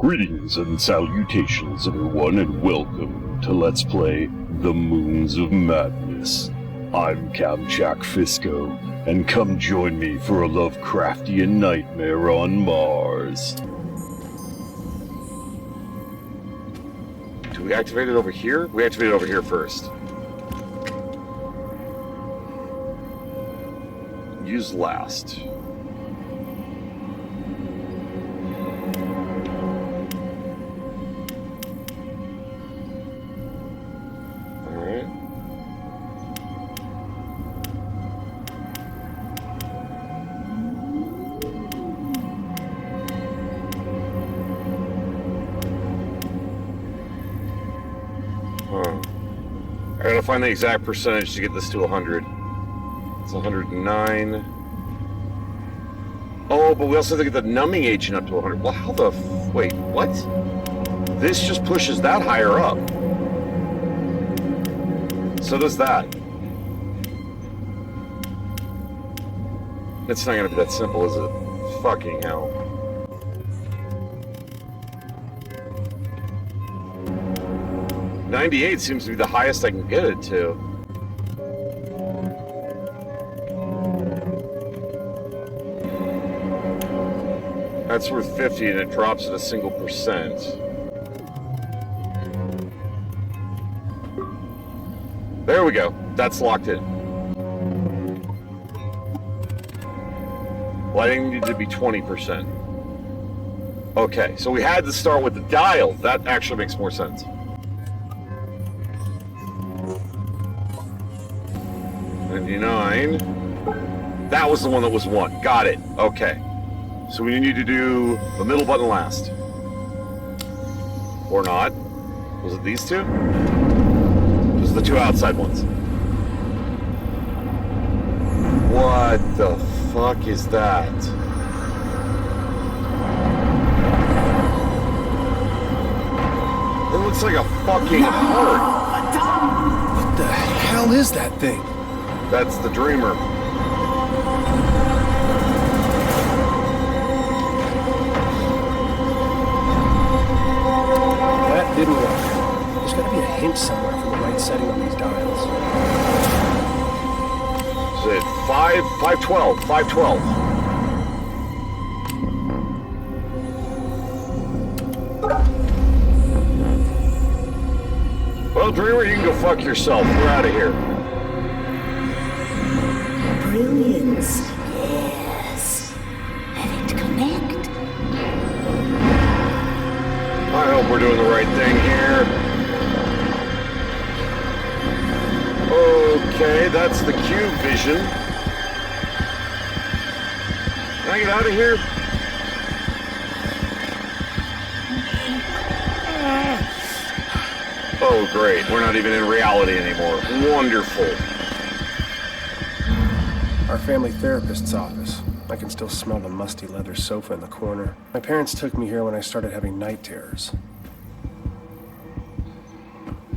Greetings and salutations, everyone, and welcome to Let's Play The Moons of Madness. I'm Kamchak Fisco, and come join me for a Lovecraftian nightmare on Mars. Do we activate it over here? We activate it over here first. Use last. Alright. I gotta find the exact percentage to get this to 100. It's 109. Oh, but we also have to get the numbing agent up to 100. Well, how the wait, what? This just pushes that higher up. So does that. It's not gonna be that simple, is it? Fucking hell. $98 seems to be the highest I can get it to. That's worth 50 and it drops at a single percent. There we go. That's locked in. Lighting needed to be 20%. Okay, so we had to start with the dial. That actually makes more sense. 99. That was the one that was 1. Got it. Okay. So we need to do the middle button last. Or not. Was it these two? Just the two outside ones. What the fuck is that? It looks like a fucking heart. What the hell is that thing? That's the Dreamer. That didn't work. There's gotta be a hint somewhere for the right setting on these dials. Is it 512? 512. Well, Dreamer, you can go fuck yourself. We're out of here. Brilliance, yes. Let it connect. I hope we're doing the right thing here. Okay, that's the cube vision. Can I get out of here? Oh, great. We're not even in reality anymore. Wonderful. Our family therapist's office. I can still smell the musty leather sofa in the corner. My parents took me here when I started having night terrors.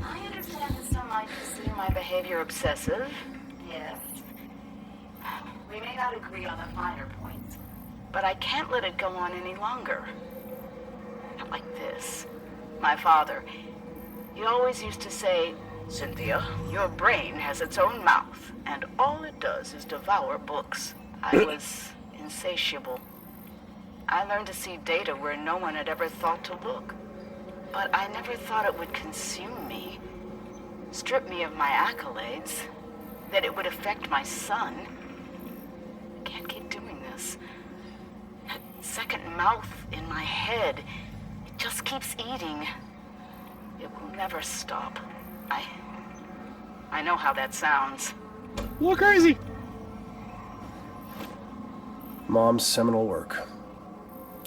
I understand that some might consider my behavior obsessive. Yes. We may not agree on the finer points, but I can't let it go on any longer. Not like this. My father, he always used to say, "Cynthia, your brain has its own mouth, and all it does is devour books." I was insatiable. I learned to see data where no one had ever thought to look. But I never thought it would consume me, strip me of my accolades, that it would affect my son. I can't keep doing this. That second mouth in my head, it just keeps eating. It will never stop. I know how that sounds. A little crazy. Mom's seminal work.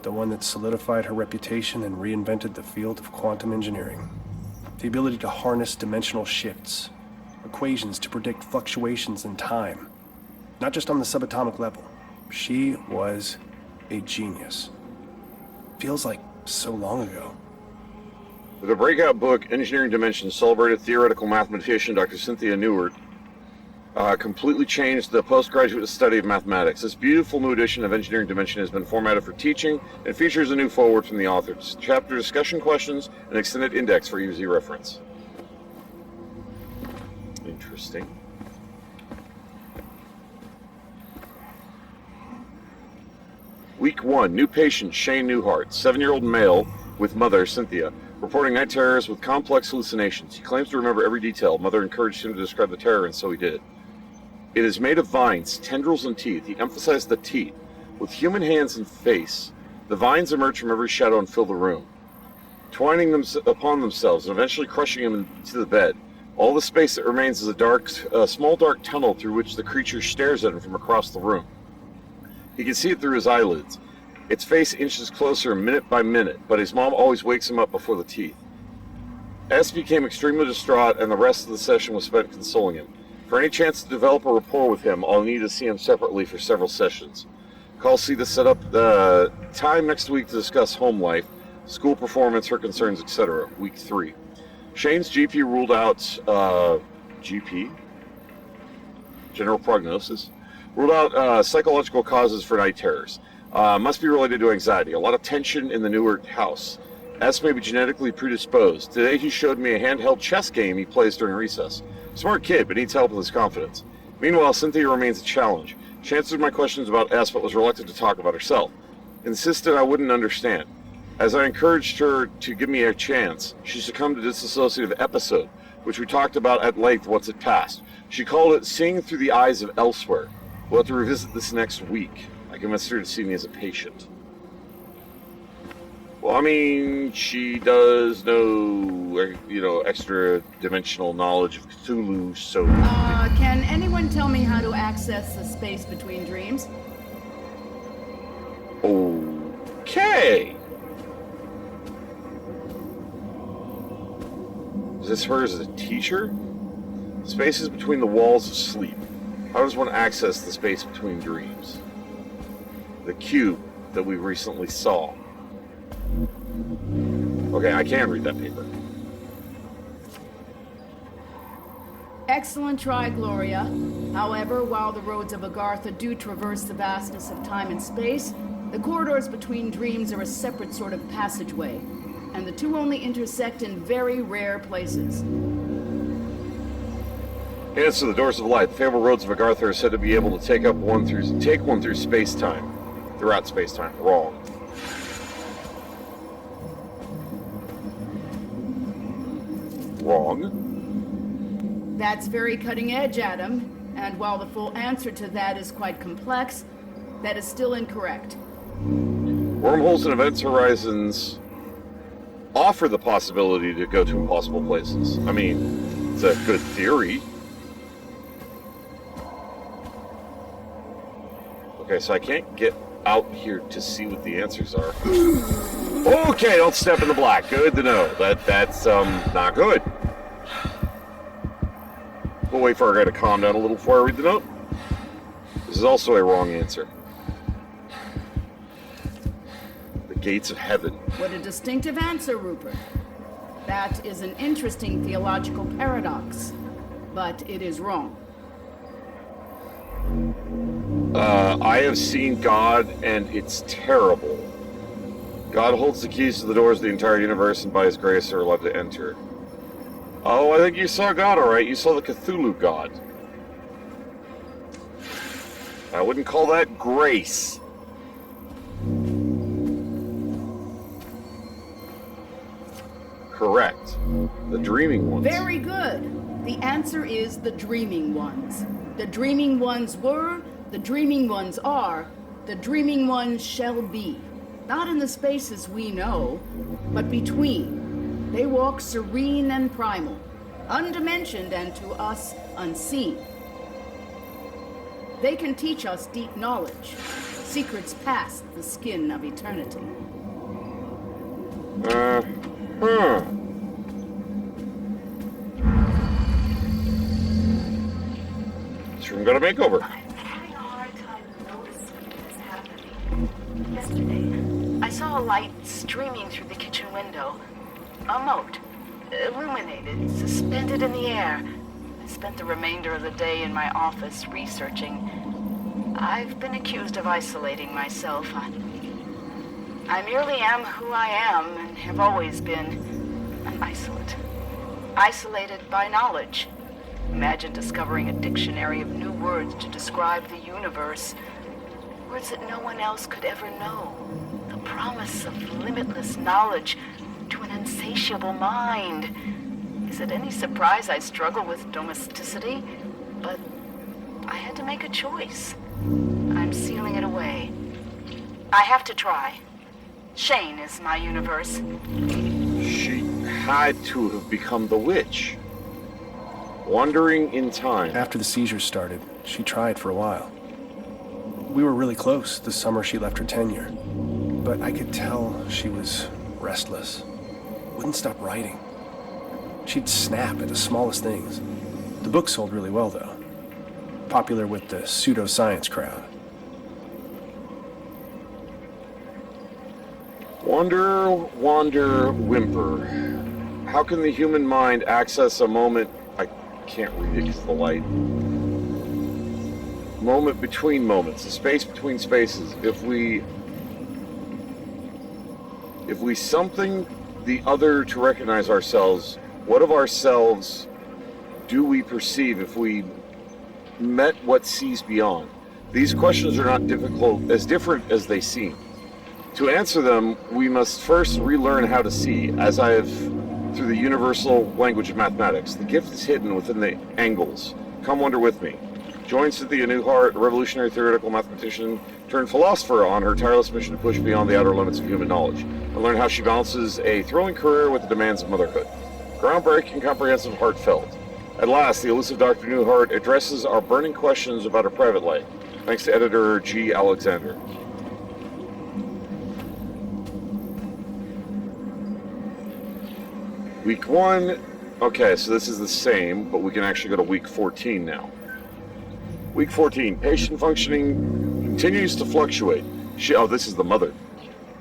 The one that solidified her reputation and reinvented the field of quantum engineering. The ability to harness dimensional shifts, equations to predict fluctuations in time. Not just on the subatomic level. She was a genius. Feels like so long ago. With a breakout book, Engineering Dimensions, celebrated theoretical mathematician Dr. Cynthia Newart completely changed the postgraduate study of mathematics. This beautiful new edition of Engineering Dimension has been formatted for teaching and features a new foreword from the author, chapter discussion questions, and extended index for easy reference. Interesting. Week 1, new patient Shane Newhart, 7-year-old male with mother Cynthia, reporting night terrors with complex hallucinations. He claims to remember every detail. Mother encouraged him to describe the terror, and so he did. It is made of vines, tendrils, and teeth. He emphasized the teeth. With human hands and face, the vines emerge from every shadow and fill the room, twining them upon themselves and eventually crushing him into the bed. All the space that remains is a small dark tunnel through which the creature stares at him from across the room. He can see it through his eyelids. Its face inches closer minute by minute, but his mom always wakes him up before the teeth. S became extremely distraught, and the rest of the session was spent consoling him. For any chance to develop a rapport with him, I'll need to see him separately for several sessions. Call C to set up the time next week to discuss home life, school performance, her concerns, etc. Week 3. Shane's GP ruled out general prognosis. Ruled out psychological causes for night terrors. Must be related to anxiety. A lot of tension in the Newark house. S may be genetically predisposed. Today he showed me a handheld chess game he plays during recess. Smart kid, but needs help with his confidence. Meanwhile, Cynthia remains a challenge. She answered my questions about S, but was reluctant to talk about herself. Insisted I wouldn't understand. As I encouraged her to give me a chance, she succumbed to dissociative episode, which we talked about at length once it passed. She called it seeing through the eyes of elsewhere. We'll have to revisit this next week. I convinced her to see me as a patient. Well, I mean, she does know, extra dimensional knowledge of Cthulhu, so... Can anyone tell me how to access the space between dreams? Okay! Is this her as a teacher? Spaces between the walls of sleep. How does one access the space between dreams? The cube that we recently saw. Okay, I can read that paper. Excellent try, Gloria. However, while the roads of Agartha do traverse the vastness of time and space, the corridors between dreams are a separate sort of passageway, and the two only intersect in very rare places. Answer the doors of light. The fabled roads of Agartha are said to be able to take one through space-time. Throughout space-time. Wrong. Wrong. That's very cutting edge, Adam. And while the full answer to that is quite complex, that is still incorrect. Wormholes and events horizons offer the possibility to go to impossible places. I mean, it's a good theory. Okay, so I can't get out here to see what the answers are. Okay, don't step in the black. Good to know. That's not good. We'll wait for our guy to calm down a little before I read the note. This is also a wrong answer. The gates of heaven. What a distinctive answer, Rupert. That is an interesting theological paradox, but it is wrong. I have seen God, and it's terrible. God holds the keys to the doors of the entire universe, and by His grace are allowed to enter. Oh, I think you saw God, all right. You saw the Cthulhu God. I wouldn't call that grace. Correct. The dreaming ones. Very good. The answer is the dreaming ones. The dreaming ones were, the dreaming ones are, the dreaming ones shall be. Not in the spaces we know, but between. They walk serene and primal, undimensioned and to us unseen. They can teach us deep knowledge, secrets past the skin of eternity. This room got a makeover. I'm having a hard time noticing what's happening. Yesterday, I saw a light streaming through the kitchen window. A mote, illuminated, suspended in the air. spent the remainder of the day in my office researching. I've been accused of isolating myself. I merely am who I am and have always been an isolate. Isolated by knowledge. Imagine discovering a dictionary of new words to describe the universe. Words that no one else could ever know. The promise of limitless knowledge to an insatiable mind. Is it any surprise I struggle with domesticity? But I had to make a choice. I'm sealing it away. I have to try. Shane is my universe. She had to have become the witch. Wandering in time. After the seizures started, she tried for a while. We were really close the summer she left her tenure. But I could tell she was restless. Wouldn't stop writing. She'd snap at the smallest things. The book sold really well, though. Popular with the pseudoscience crowd. Wander, wander, whimper. How can the human mind access a moment? I can't read it because of the light. Moment between moments, a space between spaces. If we something the other to recognize ourselves, what of ourselves do we perceive if we met what sees beyond? These questions are not different as they seem. To answer them, we must first relearn how to see, as I have through the universal language of mathematics. The gift is hidden within the angles. Come wander with me. Join Cynthia Newhart, a revolutionary theoretical mathematician turned philosopher, on her tireless mission to push beyond the outer limits of human knowledge, and learn how she balances a thrilling career with the demands of motherhood. Groundbreaking, comprehensive, heartfelt. At last, the elusive Dr. Newhart addresses our burning questions about her private life, thanks to editor G. Alexander. Week 1, okay, so this is the same, but we can actually go to week 14 now. Week 14, patient functioning continues to fluctuate. This is the mother.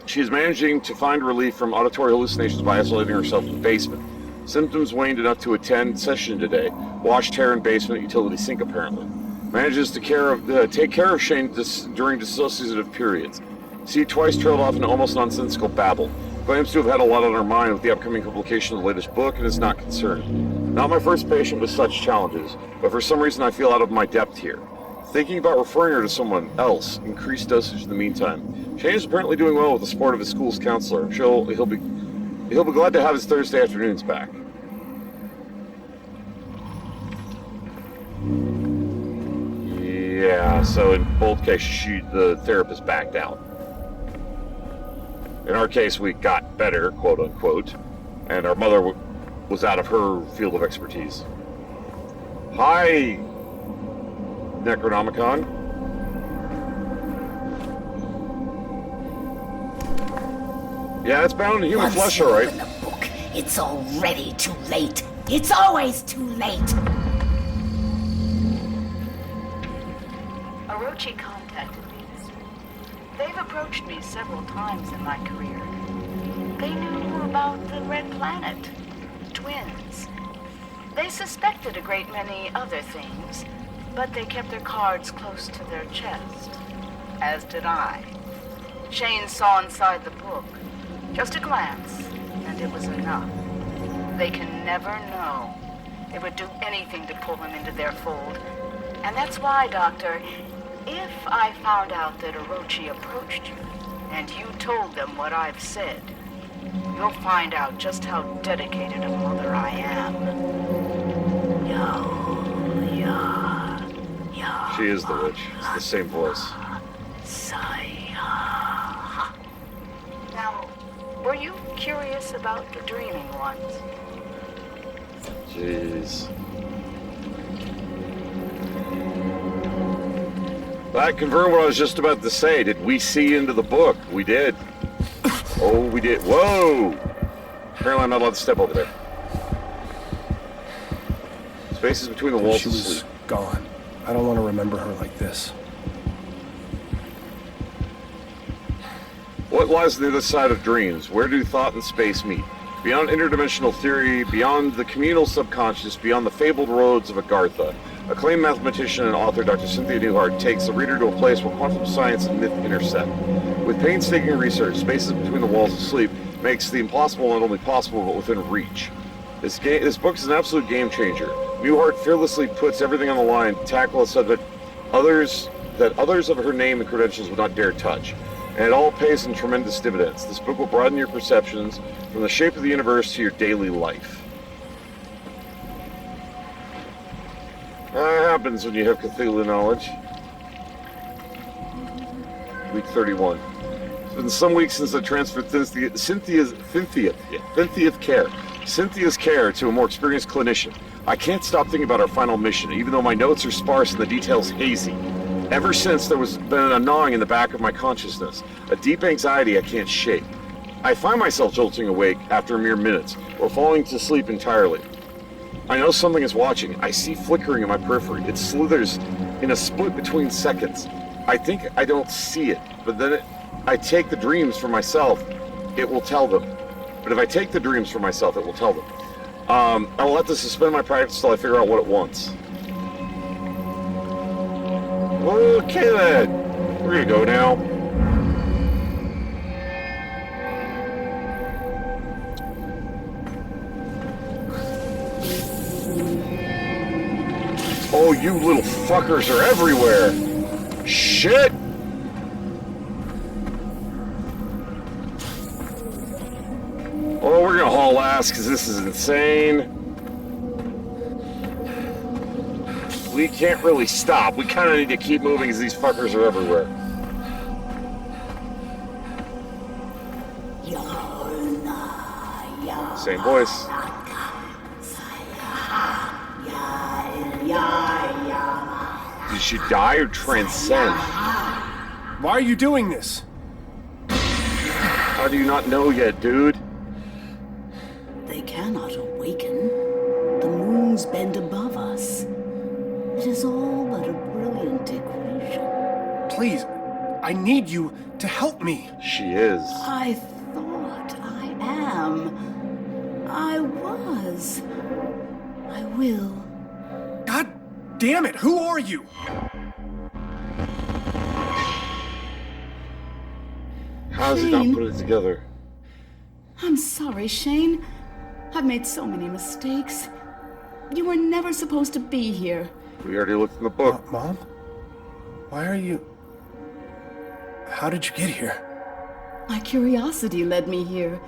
She is managing to find relief from auditory hallucinations by isolating herself in the basement. Symptoms waned enough to attend session today. Washed hair in basement, utility sink apparently. Manages to take care of Shane during dissociative periods. See twice trailed off into almost nonsensical babble. Claims to have had a lot on her mind with the upcoming publication of the latest book and is not concerned. Not my first patient with such challenges, but for some reason I feel out of my depth here. Thinking about referring her to someone else, increased dosage in the meantime. Shane is apparently doing well with the support of his school's counselor. He'll be glad to have his Thursday afternoons back. Yeah, so in both cases, the therapist backed out. In our case, we got better, quote unquote, and our mother was out of her field of expertise. Hi, Necronomicon. Yeah, it's bound in human flesh, all right. Once you open the book, it's already too late. It's always too late. Orochi contacted me this week. They've approached me several times in my career. They knew about the Red Planet, twins. They suspected a great many other things, but they kept their cards close to their chest, as did I. Shane saw inside the book. Just a glance, and it was enough. They can never know. They would do anything to pull him into their fold. And that's why, Doctor, if I found out that Orochi approached you, and you told them what I've said, you'll find out just how dedicated a mother I am. She is the witch. It's the same voice. Now, were you curious about the dreaming ones? Jeez. That confirmed what I was just about to say. Did we see into the book? We did. Oh, we did. Whoa! Apparently I'm not allowed to step over there. Spaces between the walls She of was sleep. gone. I don't want to remember her like this. What lies on the other side of dreams? Where do thought and space meet? Beyond interdimensional theory, beyond the communal subconscious, beyond the fabled roads of Agartha, acclaimed mathematician and author Dr. Cynthia Newhart takes the reader to a place where quantum science and myth intersect. With painstaking research, spaces between the walls of sleep makes the impossible not only possible but within reach. This book is an absolute game changer. Newhart fearlessly puts everything on the line to tackle a subject others of her name and credentials would not dare touch. And it all pays in tremendous dividends. This book will broaden your perceptions from the shape of the universe to your daily life. That happens when you have Cthulhu knowledge. Week 31. It's been some weeks since I transferred Cynthia's care to a more experienced clinician. I can't stop thinking about our final mission, even though my notes are sparse and the details hazy. Ever since, there was been a gnawing in the back of my consciousness, a deep anxiety I can't shake. I find myself jolting awake after mere minutes, or falling to sleep entirely. I know something is watching. I see flickering in my periphery. It slithers in a split between seconds. I think I don't see it, but then I take the dreams for myself, it will tell them. But if I take the dreams for myself, it will tell them. I will have to suspend my practice till I figure out what it wants. Okay then, we're gonna go now. Oh, you little fuckers are everywhere! Shit! Oh, we're gonna haul ass because this is insane. We can't really stop. We kind of need to keep moving as these fuckers are everywhere. Same voice. Did she die or transcend? Why are you doing this? How do you not know yet, dude? They cannot awaken. The moons bend above us. It is all but a brilliant equation. Please, I need you to help me. She is. I thought I am. I was. I will. God damn it, who are you? How does he not Shane. put it together? I'm sorry, Shane. I've made so many mistakes. You were never supposed to be here. We already looked in the book. Mom? Why are you... How did you get here? My curiosity led me here.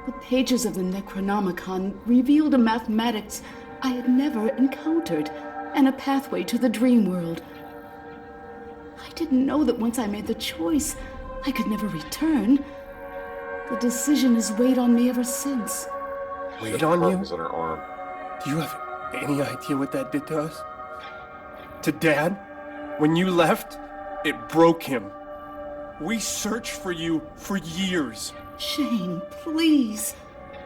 The pages of the Necronomicon revealed a mathematics I had never encountered, and a pathway to the dream world. I didn't know that once I made the choice, I could never return. The decision has weighed on me ever since. Weighed on you? Was on her arm. Do you have any idea what that did to us? To Dad? When you left, it broke him. We searched for you for years. Shane, please,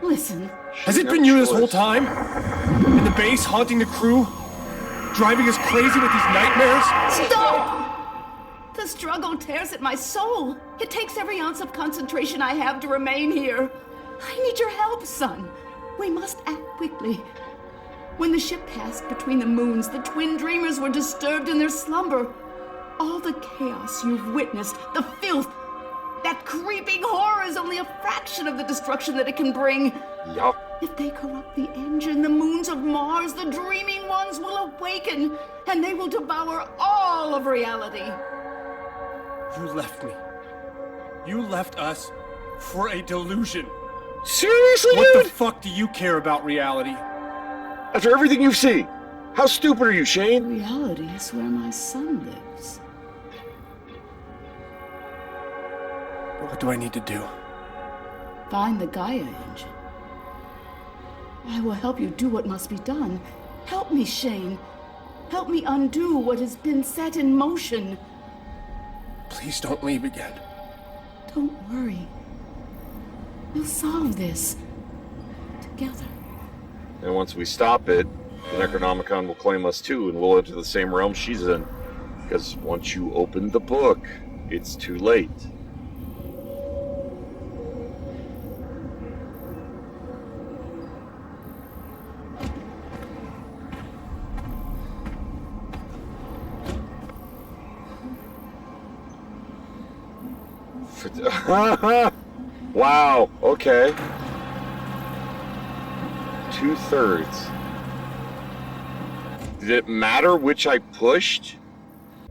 listen. Has it been you this whole time? In the base, haunting the crew? Driving us crazy with these nightmares? Stop! The struggle tears at my soul. It takes every ounce of concentration I have to remain here. I need your help, son. We must act quickly. When the ship passed between the moons, the twin dreamers were disturbed in their slumber. All the chaos you've witnessed, the filth, that creeping horror is only a fraction of the destruction that it can bring. Yup. If they corrupt the engine, the moons of Mars, the dreaming ones will awaken, and they will devour all of reality. You left me. You left us for a delusion. Seriously, What dude? the fuck do you care about reality? After everything you've seen, how stupid are you, Shane? Reality is where my son lives. What do I need to do? Find the Gaia engine. I will help you do what must be done. Help me, Shane. Help me undo what has been set in motion. Please don't leave again. Don't worry. We'll solve this. Together. And once we stop it, the Necronomicon will claim us too, and we'll enter the same realm she's in. Because once you open the book, it's too late. Wow, okay. 2/3. Did it matter which I pushed?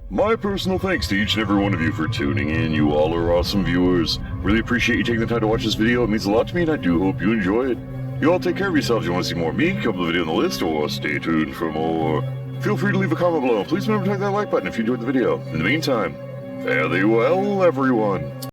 My personal thanks to each and every one of you for tuning in. You all are awesome viewers. Really appreciate you taking the time to watch this video. It means a lot to me, and I do hope you enjoy it. You all take care of yourselves. If you want to see more of me, come to the video on the list, or stay tuned for more. Feel free to leave a comment below. Please remember to hit that like button if you enjoyed the video. In the meantime, fare thee well, everyone.